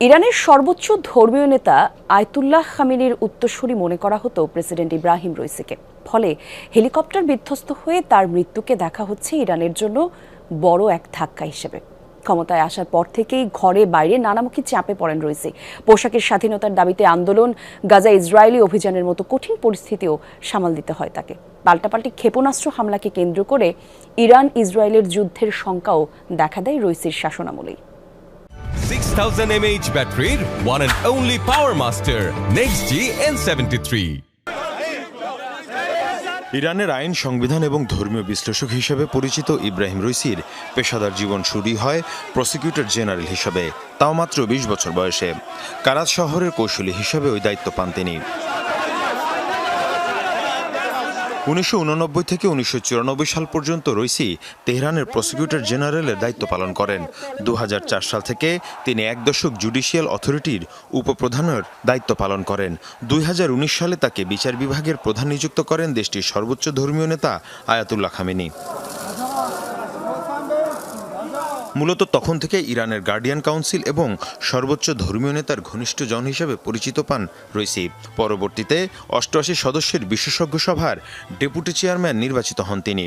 ইরানের সর্বোচ্চ ধর্মীয় নেতা আয়াতুল্লাহ খামেনির উত্তরসূরি মনে করা হতো প্রেসিডেন্ট ইব্রাহিম রইসিকে। ফলে হেলিকপ্টার বিধ্বস্ত হয়ে তার মৃত্যুকে দেখা হচ্ছে ইরানের জন্য বড় এক ধাক্কা হিসেবে। ক্ষমতায় আসার পর থেকেই ঘরে বাইরে নানামুখী চাপে পড়েন রইসি। পোশাকের স্বাধীনতার দাবিতে আন্দোলন, গাজা ইসরায়েলি অভিযানের মতো কঠিন পরিস্থিতিও সামাল দিতে হয় তাকে। পাল্টাপাল্টি ক্ষেপণাস্ত্র হামলাকে কেন্দ্র করে ইরান ইসরায়েলের যুদ্ধের শঙ্কাও দেখা দেয় রইসির শাসনামলেই। 6000 mAh battery, one and only Power Master, NextG N73. ইরানের আইন, সংবিধান এবং ধর্মীয় বিশ্লেষক হিসেবে পরিচিত ইব্রাহিম রইসির পেশাদার জীবন শুরু হয় প্রসিকিউটর জেনারেল হিসেবে, তাও মাত্র ২০ বছর বয়সে। কারাত শহরের কৌশলী হিসেবে ওই দায়িত্ব পান তিনি। ১৯৮৯ থেকে ১৯৯৪ সাল পর্যন্ত রইসি তেহরানের প্রসিকিউটর জেনারেলের দায়িত্ব পালন করেন। ২০০৪ সাল থেকে তিনি এক দশক জুডিশিয়াল অথরিটির উপপ্রধানের দায়িত্ব পালন করেন। ২০১৯ সালে তাকে বিচার বিভাগের প্রধান নিযুক্ত করেন দেশটির সর্বোচ্চ ধর্মীয় নেতা আয়াতুল্লাহ খামেনি। মূলত তখন থেকে ইরানের গার্ডিয়ান কাউন্সিল এবং সর্বোচ্চ ধর্মীয় নেতার ঘনিষ্ঠ জন হিসেবে পরিচিত পান রইসি। পরবর্তীতে ৮৮ সদস্যের বিশেষজ্ঞ সভার ডেপুটি চেয়ারম্যান নির্বাচিত হন তিনি।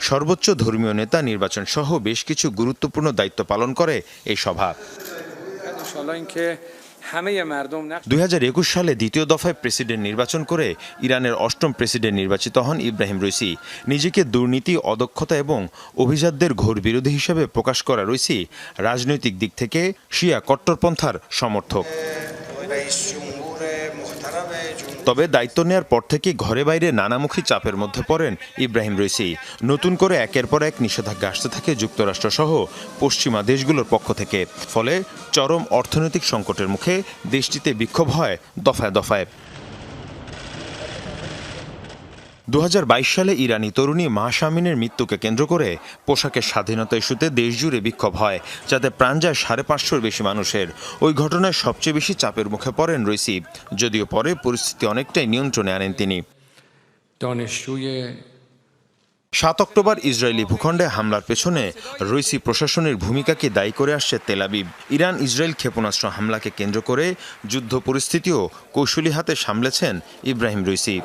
সর্বোচ্চ ধর্মীয় নেতা নির্বাচন সহ বেশ কিছু গুরুত্বপূর্ণ দায়িত্ব পালন করে এই সভা। ২০২১ সালে দ্বিতীয় দফায় প্রেসিডেন্ট নির্বাচন করে ইরানের ৮ম প্রেসিডেন্ট নির্বাচিত হন ইব্রাহিম রইসি। নিজেকে দুর্নীতি, অদক্ষতা এবং অভিজাতদের ঘোর বিরোধী হিসেবে প্রকাশ করা রইসি রাজনৈতিক দিক থেকে শিয়া কট্টরপন্থার সমর্থক। তবে দায়িত্ব নেয়ার পর থেকে ঘরে বাইরে নানামুখী চাপের মধ্যে পড়েন ইব্রাহিম রইসি। নতুন করে একের পর এক নিষেধাজ্ঞা আসতে থাকে যুক্তরাষ্ট্র সহ পশ্চিমা দেশগুলোর পক্ষ থেকে। ফলে চরম অর্থনৈতিক সংকটের মুখে দেশটিতে বিক্ষোভ হয় দফায় দফায়। ২০২২ সালে ইরানি তরুণী মাহসা আমিনের মৃত্যুকে কেন্দ্র করে পোশাকের স্বাধীনতা ইস্যুতে দেশজুড়ে বিক্ষোভ হয়, যাতে প্রাণ যায় ৫৫০-র বেশি মানুষের। ওই ঘটনায় সবচেয়ে বেশি চাপের মুখে পড়েন রইসি, যদিও পরে পরিস্থিতি অনেকটাই নিয়ন্ত্রণে আনেন তিনি। ৭ অক্টোবর ইসরায়েলি ভূখণ্ডে হামলার পেছনে রইসি প্রশাসনের ভূমিকাকে দায়ী করে আসছে তেল আবিব। ইরান ইসরায়েল ক্ষেপণাস্ত্র হামলাকে কেন্দ্র করে যুদ্ধ পরিস্থিতিও কৌশলী হাতে সামলেছেন ইব্রাহিম রইসি।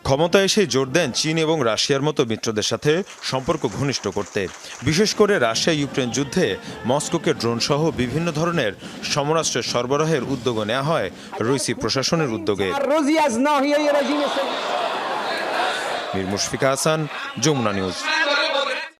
ক্ষমতায় এসে জোর দেন চীন এবং রাশিয়ার মতো মিত্রদের সাথে সম্পর্ক ঘনিষ্ঠ করতে। বিশেষ করে রাশিয়া ইউক্রেন যুদ্ধে মস্কোকে ড্রোন সহ বিভিন্ন ধরনের সমরাস্ত্রের সরবরাহের উদ্যোগ নেওয়া হয় রইসি প্রশাসনের উদ্যোগে। মীর মুশফিকা হাসান, যমুনা নিউজ।